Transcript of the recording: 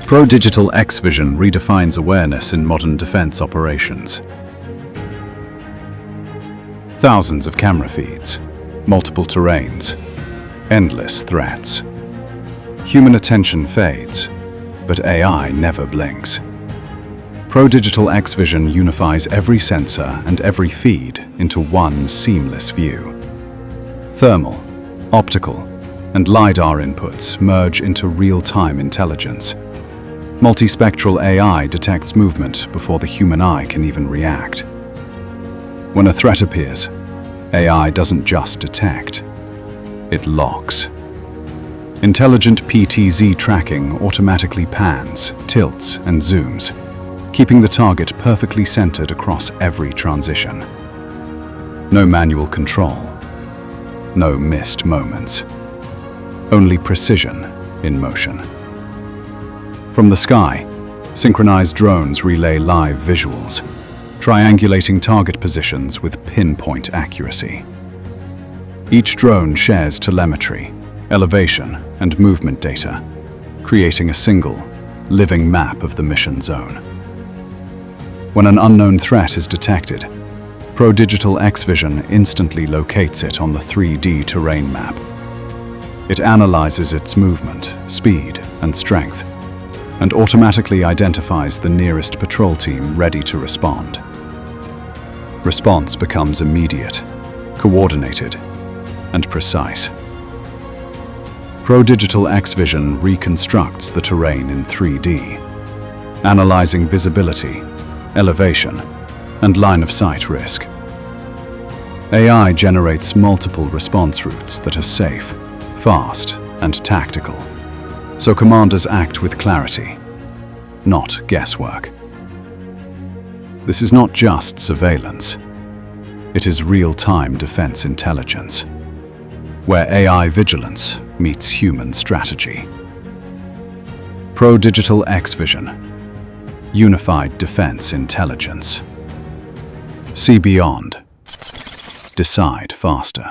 Pro-digital X-Vision redefines awareness in modern defense operations. Thousands of camera feeds, multiple terrains, endless threats. Human attention fades, but AI never blinks. Pro-digital X-Vision unifies every sensor and every feed into one seamless view. Thermal, optical, and LiDAR inputs merge into real-time intelligence. Multispectral AI detects movement before the human eye can even react. When a threat appears, AI doesn't just detect, it locks. Intelligent PTZ tracking automatically pans, tilts, and zooms, keeping the target perfectly centered across every transition. No manual control, no missed moments, only precision in motion. From the sky, synchronized drones relay live visuals, triangulating target positions with pinpoint accuracy. Each drone shares telemetry, elevation, and movement data, creating a single, living map of the mission zone. When an unknown threat is detected, Pro-digital X-Vision instantly locates it on the 3D terrain map. It analyzes its movement, speed, and strength, and automatically identifies the nearest patrol team ready to respond. Response becomes immediate, coordinated, and precise. Pro-digital X-Vision reconstructs the terrain in 3D, analyzing visibility, elevation, and line-of-sight risk. AI generates multiple response routes that are safe, fast, and tactical, so commanders act with clarity, not guesswork. This is not just surveillance. It is real-time defense intelligence, where AI vigilance meets human strategy. Pro-digital X-Vision, unified defense intelligence. See beyond. Decide faster.